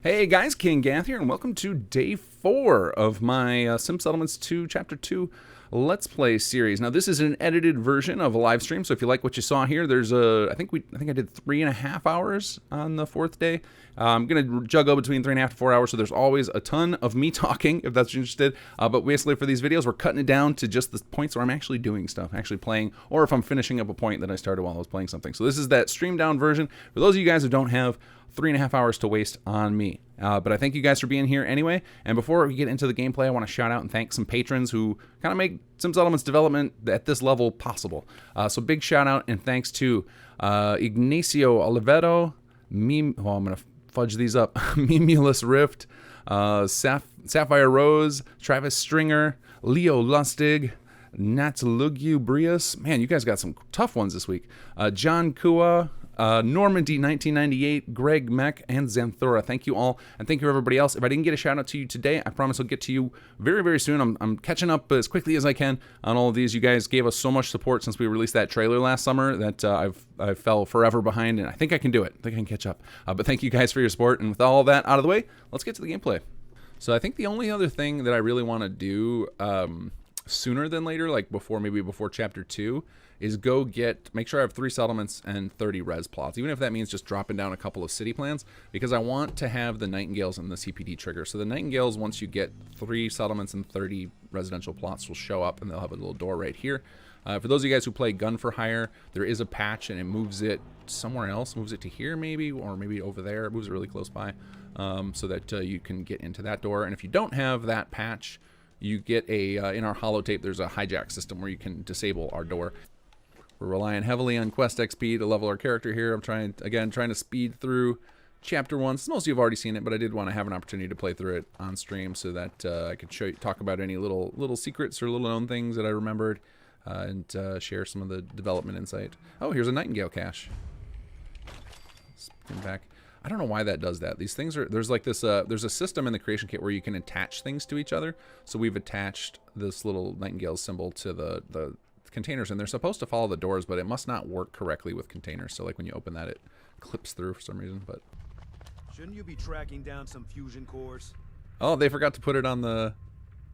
Hey guys, kinggath here, and welcome to day 4 of my Sim Settlements 2 Chapter 2 Let's Play series. Now, this is an edited version of a live stream, so if you like what you saw here, there's I think I did 3.5 hours on the 4th day. I'm gonna juggle between 3.5 to 4 hours, so there's always a ton of me talking if that's what you're interested. But basically, for these videos, we're cutting it down to just the points where I'm actually doing stuff, actually playing, or if I'm finishing up a point that I started while I was playing something. So this is that streamed down version for those of you guys who don't have 3.5 hours to waste on me. But I thank you guys for being here anyway. And before we get into the gameplay, I want to shout out and thank some patrons who kind of make Sim Settlements development at this level possible. So big shout out and thanks to Ignacio Olivero, I'm going to fudge these up, Mimulus Rift, Sapphire Rose, Travis Stringer, Leo Lustig, Natlugu Brius. Man, you guys got some tough ones this week. John Kua, Normandy 1998, Greg Meck, and Xanthora. Thank you all, and thank you everybody else. If I didn't get a shout out to you today, I promise I'll get to you very, very soon. I'm catching up as quickly as I can on all of these. You guys gave us so much support since we released that trailer last summer that I fell forever behind, and I think I can do it. I think I can catch up. But thank you guys for your support, and with all that out of the way, let's get to the gameplay. So I think the only other thing that I really want to do sooner than later, like maybe before Chapter 2, is make sure I have 3 settlements and 30 res plots, even if that means just dropping down a couple of city plans, because I want to have the Nightingales and the CPD trigger. So the Nightingales, once you get 3 settlements and 30 residential plots, will show up, and they'll have a little door right here. For those of you guys who play Gun for Hire, there is a patch, and it moves it somewhere else, moves it to here maybe, or maybe over there. It moves it really close by, so that you can get into that door. And if you don't have that patch, you get in our holotape, there's a hijack system where you can disable our door. We're relying heavily on quest XP to level our character here. I'm trying to speed through Chapter 1. Most of you have already seen it, but I did want to have an opportunity to play through it on stream so that I could talk about any little secrets or little known things that I remembered, and share some of the development insight. Oh, here's a Nightingale cache. Spin back. I don't know why that does that. These things there's like this, there's a system in the creation kit where you can attach things to each other. So we've attached this little Nightingale symbol to the containers, and they're supposed to follow the doors, but it must not work correctly with containers. So like when you open that, it clips through for some reason. But shouldn't you be tracking down some fusion cores? Oh, they forgot to put it on the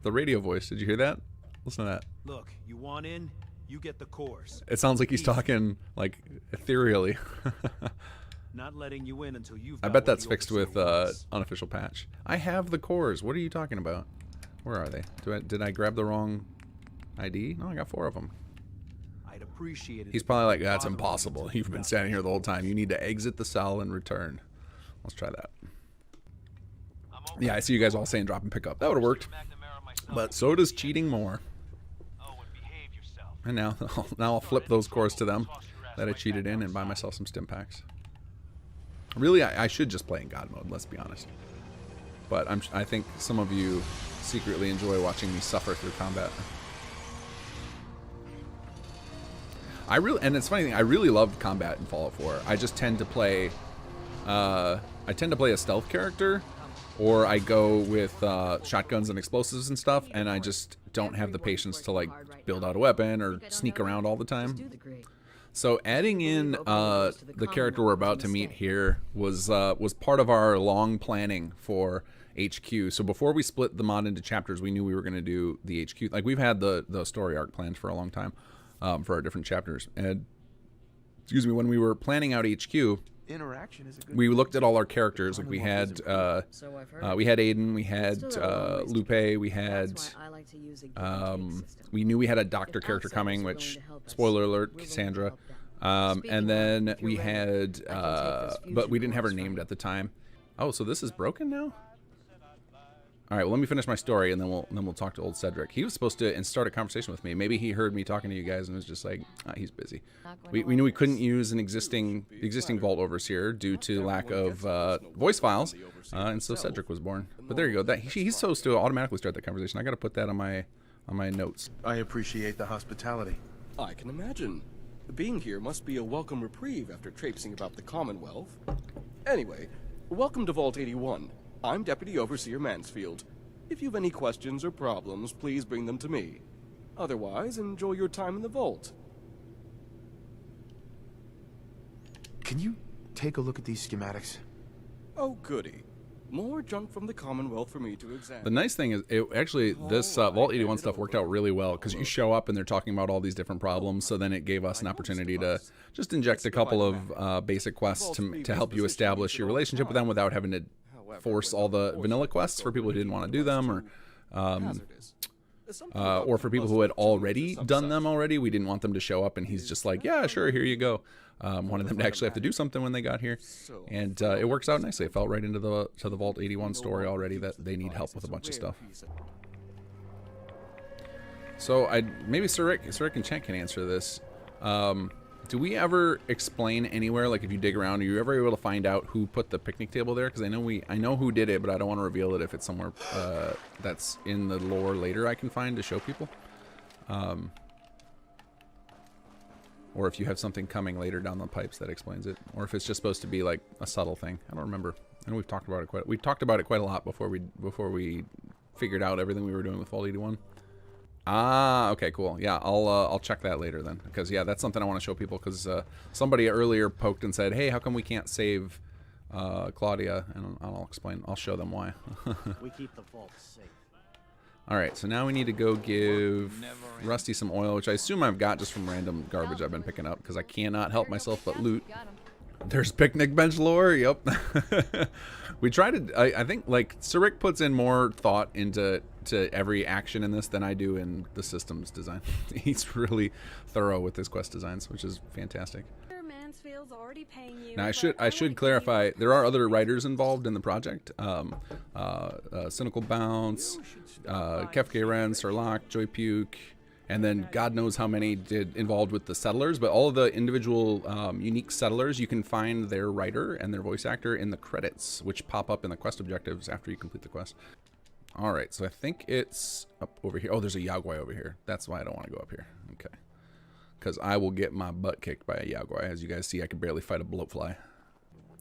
radio voice. Did you hear that? Listen to that. Look, you want in, you get the cores. It sounds like he's talking like ethereally. Not letting you in until you've I bet that's fixed with unofficial patch. I have the cores. What are you talking about? Where are they? Did I grab the wrong ID? No, I got 4 of them. I'd appreciate it. He's probably like, that's impossible. You've been standing here the whole time. You need to exit the cell and return. Let's try that. Yeah, I see you guys all saying drop and pick up. That would have worked. But so does cheating more. And now I'll flip those cores to them that I cheated in and buy myself some stim packs. Really, I should just play in God mode, let's be honest. But I think some of you secretly enjoy watching me suffer through combat. And it's funny thing, I really loved combat in Fallout 4. I just tend to play, a stealth character, or I go with shotguns and explosives and stuff, and I just don't have the patience to like build out a weapon or sneak around all the time. So adding in the character we're about to meet here was part of our long planning for HQ. So before we split the mod into chapters, we knew we were going to do the HQ. Like we've had the story arc planned for a long time for our different chapters. And excuse me, when we were planning out HQ, we looked at all our characters. Like we had Aiden, we had Lupe, we had we knew we had a doctor character coming, which spoiler alert, Cassandra. And then we had but we didn't have her named at the time. Oh, so this is broken now? All right, well, let me finish my story, and then we'll talk to old Cedric. He was supposed to start a conversation with me. Maybe he heard me talking to you guys and was just like, he's busy. We knew we couldn't use an existing Vault Overseer due to lack of voice files, and so Cedric was born. But there you go. He's supposed to automatically start that conversation. I got to put that on my notes. I appreciate the hospitality. I can imagine. Being here must be a welcome reprieve after traipsing about the Commonwealth. Anyway, welcome to Vault 81. I'm Deputy Overseer Mansfield. If you've any questions or problems, please bring them to me. Otherwise, enjoy your time in the vault. Can you take a look at these schematics? Oh, goody. More junk from the Commonwealth for me to examine. The nice thing is, this Vault 81 stuff worked out really well because you show up and they're talking about all these different problems. So then it gave us an opportunity to just inject a couple of basic quests to help you establish your relationship with them without having to force all the vanilla quests for people who didn't want to do them, or for people who had already done them already. We didn't want them to show up and he's just like, yeah, sure, here you go. Wanted them to actually have to do something when they got here, and it works out nicely. It felt right into the Vault 81 story already that they need help with a bunch of stuff. So maybe Sir Rick and Chet can answer this. Do we ever explain anywhere, like if you dig around, are you ever able to find out who put the picnic table there? Because I know who did it, but I don't want to reveal it if it's somewhere that's in the lore later I can find to show people. Or if you have something coming later down the pipes that explains it, or if it's just supposed to be like a subtle thing. I don't remember. I know we've talked about it quite a lot before we figured out everything we were doing with Vault 81. Ah, okay, cool. Yeah, I'll check that later then, because yeah, that's something I want to show people. Because somebody earlier poked and said, "Hey, how come we can't save Claudia?" And I'll explain. I'll show them why. We keep the vault safe. All right, so now we need to go give Rusty some oil, which I assume I've got just from random garbage I've been picking up, because I cannot help myself but loot. There's picnic bench lore. Yep. We try to. I think like Sir Rick puts in more thought into every action in this than I do in the systems design. He's really thorough with his quest designs, which is fantastic. Now I should clarify, there are other writers involved in the project. Cynical Bounce, Kefke Ren, Sir Locke, Joy Puke, and then God knows how many involved with the settlers. But all of the individual unique settlers, you can find their writer and their voice actor in the credits, which pop up in the quest objectives after you complete the quest. All right, so I think it's up over here. Oh, there's a Yagwai over here. That's why I don't want to go up here. Okay. Because I will get my butt kicked by a Yagwai. As you guys see, I can barely fight a bloatfly.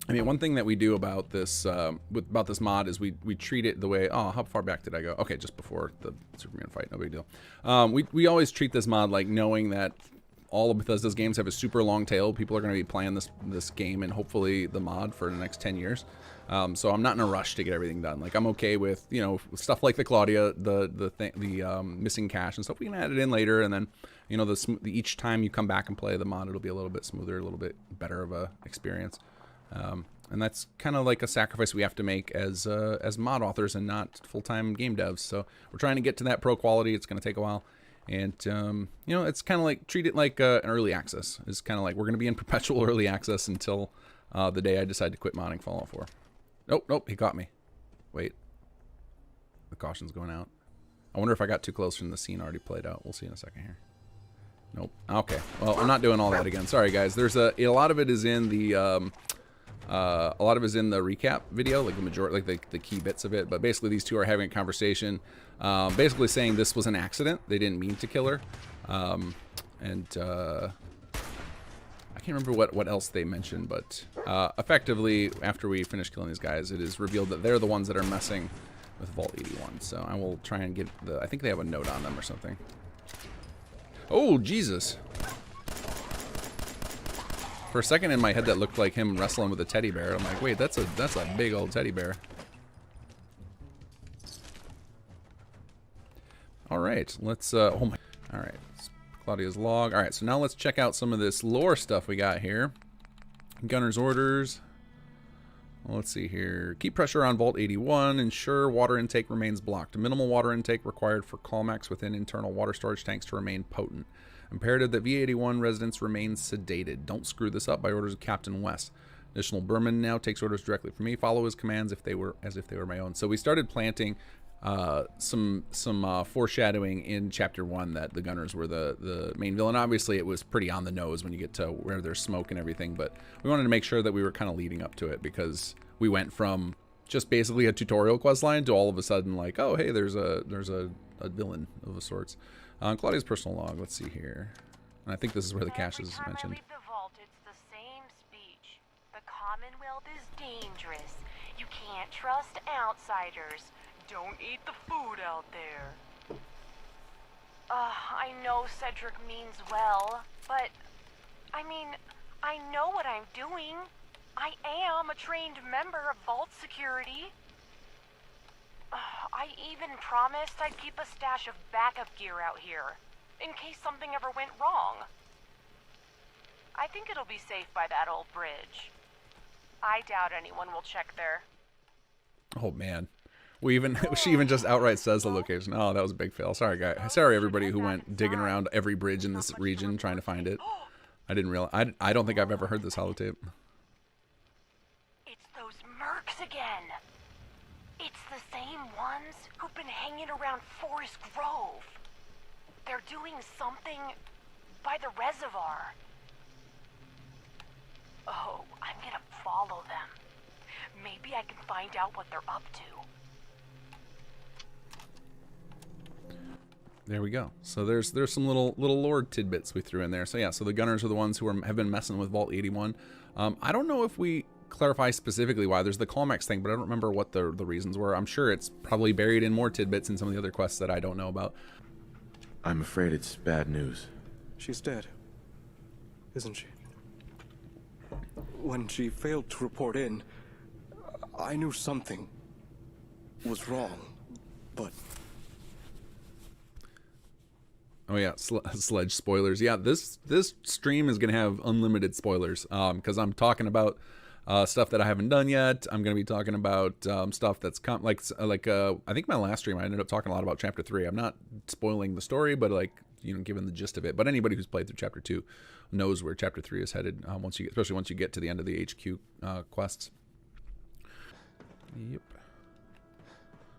I mean, one thing that we do about this about this mod is we treat it the way. Oh, how far back did I go? Okay, just before the Superman fight. No big deal. We always treat this mod like knowing that all of Bethesda's games have a super long tail. People are going to be playing this game and hopefully the mod for the next 10 years. So I'm not in a rush to get everything done. Like I'm okay with stuff like the Claudia, the missing cache and stuff. We can add it in later, and then each time you come back and play the mod, it'll be a little bit smoother, a little bit better of a experience. And that's kind of like a sacrifice we have to make as mod authors and not full-time game devs. So we're trying to get to that pro quality. It's going to take a while. And, it's kind of like, treat it like an early access. It's kind of like we're going to be in perpetual early access until the day I decide to quit modding Fallout 4. Nope, he caught me. Wait. The caution's going out. I wonder if I got too close from the scene already played out. We'll see in a second here. Nope. Okay. Well, I'm not doing all that again. Sorry, guys. There's a lot of it is in the recap video, like the majority, like the key bits of it. But basically, these two are having a conversation, basically saying this was an accident. They didn't mean to kill her, I can't remember what else they mentioned. But effectively, after we finish killing these guys, it is revealed that they're the ones that are messing with Vault 81. So I will try and get I think they have a note on them or something. Oh, Jesus. For a second in my head, that looked like him wrestling with a teddy bear. I'm like, wait, that's a big old teddy bear. All right, let's. Oh my. All right, Claudia's log. All right, so now let's check out some of this lore stuff we got here. Gunner's orders. Well, let's see here. Keep pressure on Vault 81. Ensure water intake remains blocked. Minimal water intake required for Calmax within internal water storage tanks to remain potent. Imperative that V81 residents remain sedated. Don't screw this up by orders of Captain West. Additional Berman now takes orders directly from me. Follow his commands as if they were my own. So we started planting some foreshadowing in Chapter 1 that the Gunners were the main villain. Obviously, it was pretty on the nose when you get to where there's smoke and everything, but we wanted to make sure that we were kind of leading up to it because we went from just basically a tutorial quest line to all of a sudden like, oh, hey, there's a villain of sorts. Claudia's personal log. Let's see here. And I think this is where the cache is mentioned. Every time I leave the vault, it's the same speech. The Commonwealth is dangerous. You can't trust outsiders. Don't eat the food out there. I know Cedric means well, but I mean, I know what I'm doing. I am a trained member of Vault Security. even promised I'd keep a stash of backup gear out here, in case something ever went wrong. I think it'll be safe by that old bridge. I doubt anyone will check there. Oh man, she even just outright says the location. Oh, that was a big fail. Sorry, guys. Sorry, everybody who went digging around every bridge in this region trying to find it. I didn't realize. I don't think I've ever heard this holotape. It's those mercs again. It's the same ones who've been hanging around Forest Grove. They're doing something by the reservoir. Oh, I'm gonna follow them. Maybe I can find out what they're up to. There we go. So there's some little lore tidbits we threw in there. So yeah, so the gunners are the ones who have been messing with Vault 81. I don't know if we clarify specifically why. There's the Colmex thing, but I don't remember what the reasons were. I'm sure it's probably buried in more tidbits in some of the other quests that I don't know about. I'm afraid it's bad news. She's dead, isn't she? When she failed to report in, I knew something was wrong, but... Oh yeah, Sledge spoilers. Yeah, this stream is gonna have unlimited spoilers because I'm talking about stuff that I haven't done yet. I'm gonna be talking about stuff that's I think my last stream I ended up talking a lot about Chapter 3. I'm not spoiling the story, but given the gist of it. But anybody who's played through Chapter 2 knows where Chapter 3 is headed. Especially once you get to the end of the HQ quests. Yep.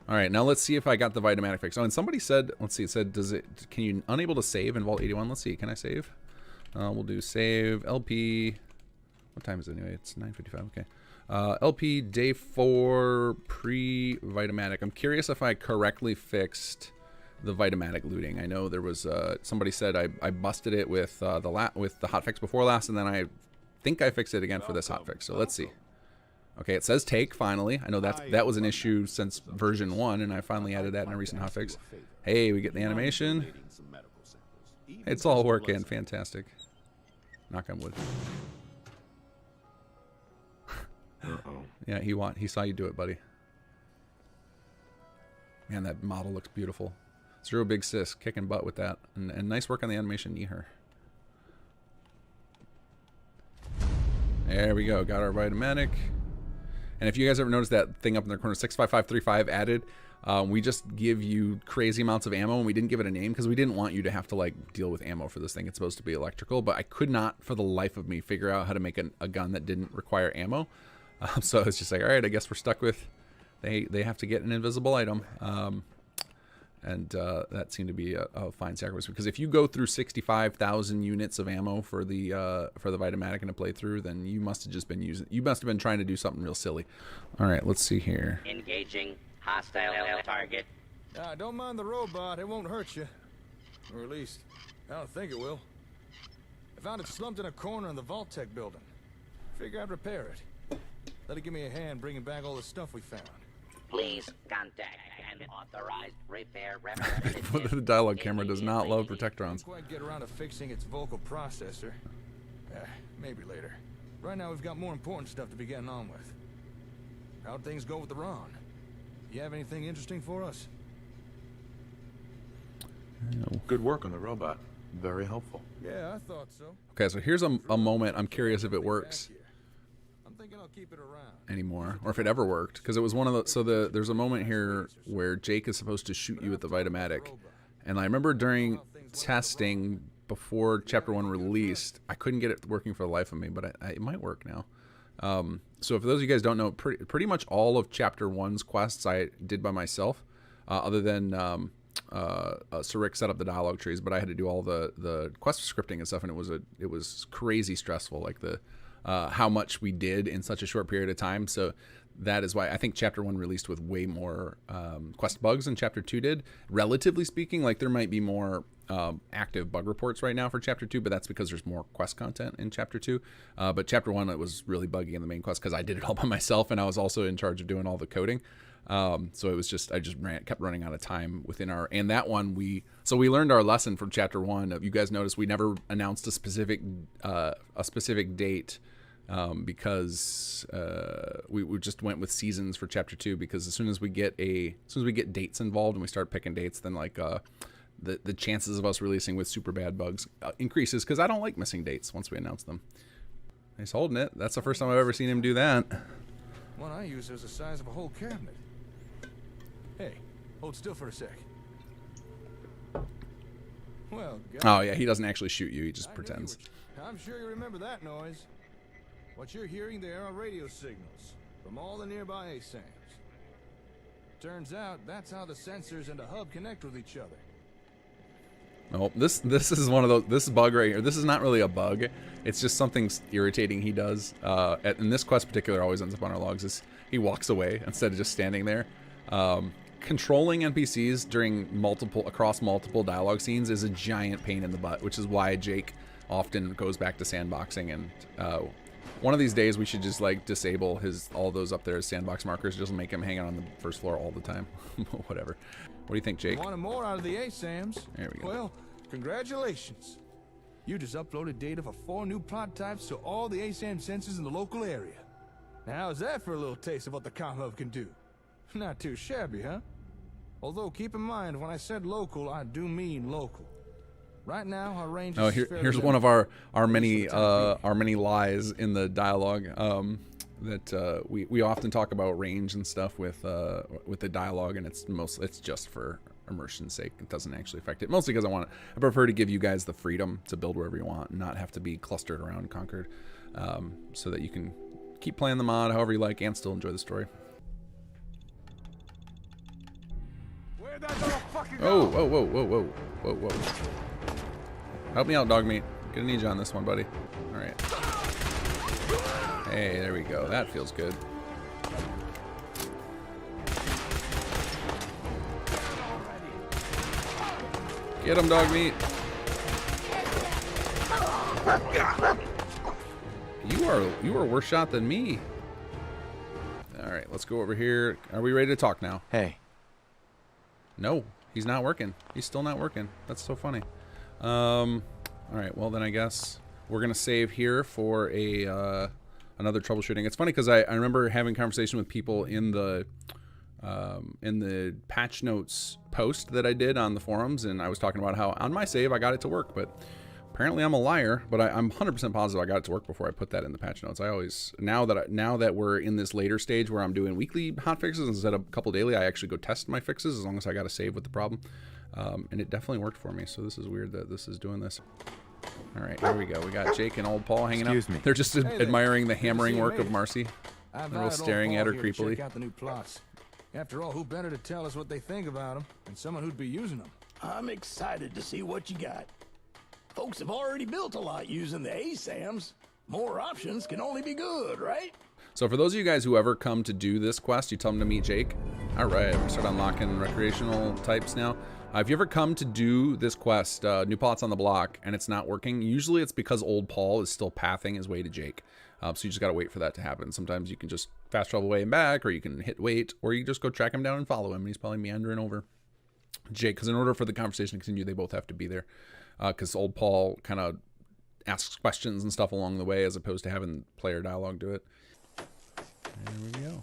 All right, now let's see if I got the vitamatic fix. Oh, and somebody said, let's see, it said, can you unable to save in Vault 81? Let's see, can I save? We'll do save LP. What time is it anyway? It's 9:55. Okay. LP day 4 pre-vitamatic. I'm curious if I correctly fixed the vitamatic looting. I know there was somebody said I busted it with the hotfix before last, and then I think I fixed it again for this hotfix. So let's see. Okay, it says take, finally. I know that was an issue since version 1, and I finally added that in a recent hotfix. Hey, we get the animation. It's all working. Fantastic. Knock on wood. Uh-oh. Yeah, he saw you do it, buddy. Man, that model looks beautiful. Zero Big Sis, kicking butt with that. And nice work on the animation, Eher. There we go, got our vitamatic. And if you guys ever noticed that thing up in the corner, 65535 added, we just give you crazy amounts of ammo, and we didn't give it a name because we didn't want you to have to deal with ammo for this thing. It's supposed to be electrical, but I could not for the life of me figure out how to make a gun that didn't require ammo. So it's just like, all right, I guess we're stuck with they have to get an invisible item. And that seemed to be a fine sacrifice, because if you go through 65,000 units of ammo for the vitamatic in a playthrough, then you must have been trying to do something real silly. All right, let's see here. Engaging hostile target. Don't mind the robot, it won't hurt you. Or at least, I don't think it will. I found it slumped in a corner in the Vault Tech building. Figure I'd repair it. Let it give me a hand bringing back all the stuff we found. Please contact an authorized repair representative. The dialogue camera does not love protectrons. Can't quite get around to fixing its vocal processor. Maybe later. Right now we've got more important stuff to be getting on with. How'd things go with the Ron? You have anything interesting for us? Good work on the robot. Very helpful. Yeah, I thought so. Okay, so here's a moment. I'm curious if it works I'm thinking I'll keep it around. anymore, or if it ever worked, because it was one of the. So there's a moment here where Jake is supposed to shoot you with the vitamatic, and I remember during testing before Chapter 1 released, I couldn't get it working for the life of me, but it might work now. So for those of you guys don't know, pretty much all of Chapter 1's quests I did by myself, other than Sir Rick set up the dialogue trees, but I had to do all the quest scripting and stuff, and it was crazy stressful, like how much we did in such a short period of time. So that is why I think Chapter 1 released with way more quest bugs than Chapter 2 did. Relatively speaking, like there might be more active bug reports right now for Chapter 2, but that's because there's more quest content in Chapter 2. But Chapter 1, it was really buggy in the main quest because I did it all by myself, and I was also in charge of doing all the coding. So it was just, I just kept running out of time within and that one we learned our lesson from Chapter 1. You guys noticed we never announced a specific date because we just went with seasons for chapter 2, because as soon as we get dates involved and we start picking dates, then like the chances of us releasing with super bad bugs increases, because I don't like missing dates once we announce them. He's holding it. That's the first time I've ever seen him do that. One I use is the size of a whole cabinet. Hey, hold still for a sec. Well, oh yeah, he doesn't actually shoot you, he just I knew pretends. I'm sure you remember that noise. What you're hearing there are radio signals from all the nearby ASAMs. Turns out that's how the sensors and the hub connect with each other. Oh, this is one of those. This bug right here. This is not really a bug. It's just something irritating he does. In this quest in particular, always ends up on our logs. Is he walks away instead of just standing there. Controlling NPCs across multiple dialogue scenes is a giant pain in the butt, which is why Jake often goes back to sandboxing. And one of these days, we should just like disable all those up there as sandbox markers. Just make him hang out on the first floor all the time. Whatever. What do you think, Jake? Wanted more out of the ASAMs. There we go. Well, congratulations. You just uploaded data for 4 new plot types to all the ASAM sensors in the local area. Now, how's that for a little taste of what the Comm Hub can do? Not too shabby, huh? Although, keep in mind, when I said local, I do mean local. Right now, our range is here's one of our many lies in the dialogue. That we often talk about range and stuff with the dialogue, and it's just for immersion's sake. It doesn't actually affect it, mostly because I prefer to give you guys the freedom to build wherever you want and not have to be clustered around Concord, so that you can keep playing the mod however you like and still enjoy the story. Where'd that motherfucker Oh, go? whoa. Help me out, dog meat. Gonna need you on this one, buddy. All right. Hey, there we go. That feels good. Get him, dog meat. You are worse shot than me. All right, let's go over here. Are we ready to talk now? Hey. No, he's not working. He's still not working. That's so funny. All right, well then I guess we're gonna save here for another troubleshooting. It's funny because I remember having conversation with people in the patch notes post that I did on the forums, and I was talking about how on my save I got it to work, but apparently I'm a liar. But I'm 100% positive I got it to work before I put that in the patch notes. I always now that we're in this later stage where I'm doing weekly hot fixes instead of a couple daily, I actually go test my fixes as long as I got a save with the problem, and it definitely worked for me. So this is weird that this is doing this. All right, here we go. We got Jake and old Paul hanging out. Excuse me. They're just admiring the hammering work of me. Marcy. I've They're all hired old staring Paul at her here to creepily. check out the new plots. After all, who better to tell us what they think about them than someone who'd be using them? I'm excited to see what you got. Folks have already built a lot using the ASAMs. More options can only be good, right? So for those of you guys who ever come to do this quest, you tell them to meet Jake. All right, we start unlocking recreational types now. If you ever come to do this quest, new plots on the block, and it's not working, usually it's because old Paul is still pathing his way to Jake. So you just got to wait for that to happen. Sometimes you can just fast travel away and back, or you can hit wait, or you just go track him down and follow him. And he's probably meandering over Jake, because in order for the conversation to continue, they both have to be there. Because old Paul kind of asks questions and stuff along the way, as opposed to having player dialogue do it. There we go.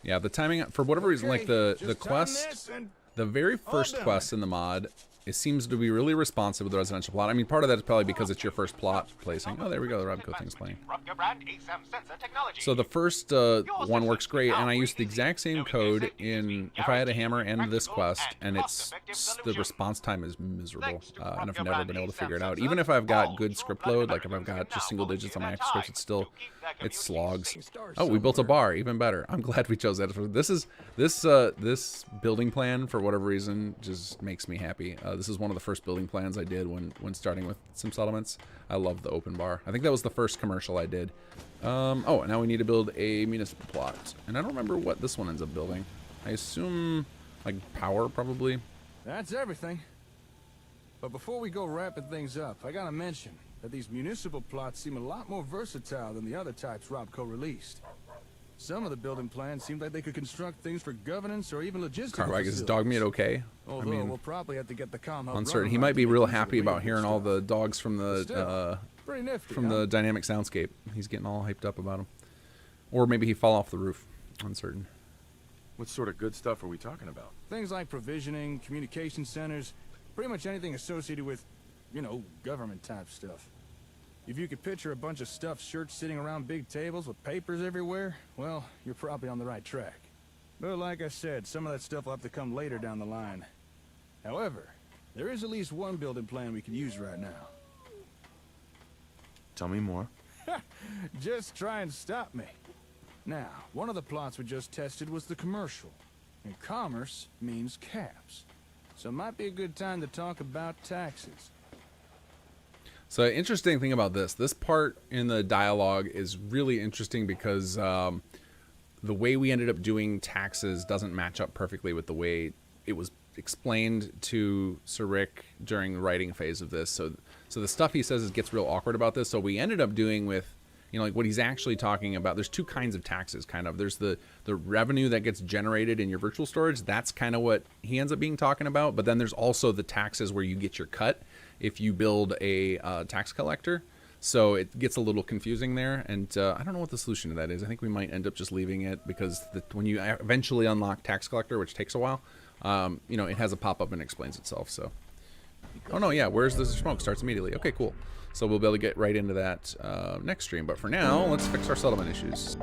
Yeah, the timing, for whatever reason, like the quest, the very first quest in the mod, it seems to be really responsive with the residential plot. I mean, part of that is probably because it's your first plot placing. Oh, there we go, the Robco thing's playing. So the first one works great, and I used the exact same code in If I Had a Hammer and this quest, and the response time is miserable, and I've never been able to figure it out. Even if I've got good script load, like if I've got just single digits on my active scripts, it slogs. Oh, we built a bar, even better. I'm glad we chose that. This building plan, for whatever reason, just makes me happy. This is one of the first building plans I did when starting with Sim Settlements. I love the open bar. I think that was the first commercial I did. Oh, now we need to build a municipal plot. And I don't remember what this one ends up building. I assume, like, power, probably. That's everything. But before we go wrapping things up, I gotta mention that these municipal plots seem a lot more versatile than the other types Robco released. Some of the building plans seemed like they could construct things for governance or even logistics. Carmack, is his dog meat okay? Although we'll probably have to get the comm hub Uncertain. running He right might to be get real using the happy about readable hearing all stuff. the dogs from the Still, pretty nifty, the dynamic soundscape. He's getting all hyped up about them. Or maybe he fall off the roof. Uncertain. What sort of good stuff are we talking about? Things like provisioning, communication centers, pretty much anything associated with, you know, government type stuff. If you could picture a bunch of stuffed shirts sitting around big tables with papers everywhere, well, you're probably on the right track. But like I said, some of that stuff will have to come later down the line. However, there is at least one building plan we could use right now. Tell me more. Just try and stop me. Now, one of the plots we just tested was the commercial. And commerce means caps. So it might be a good time to talk about taxes. So interesting thing about this part in the dialogue is really interesting because the way we ended up doing taxes doesn't match up perfectly with the way it was explained to Sir Rick during the writing phase of this. So the stuff he says gets real awkward about this. So we ended up doing with, you know, like what he's actually talking about. There's two kinds of taxes, kind of. There's the revenue that gets generated in your virtual storage. That's kind of what he ends up being talking about. But then there's also the taxes where you get your cut if you build a tax collector. So it gets a little confusing there, and I don't know what the solution to that is. I think we might end up just leaving it because when you eventually unlock tax collector, which takes a while, you know, it has a pop-up and explains itself. So, oh no, yeah, where's the smoke? Starts immediately. Okay, cool. So we'll be able to get right into that next stream. But for now, let's fix our settlement issues.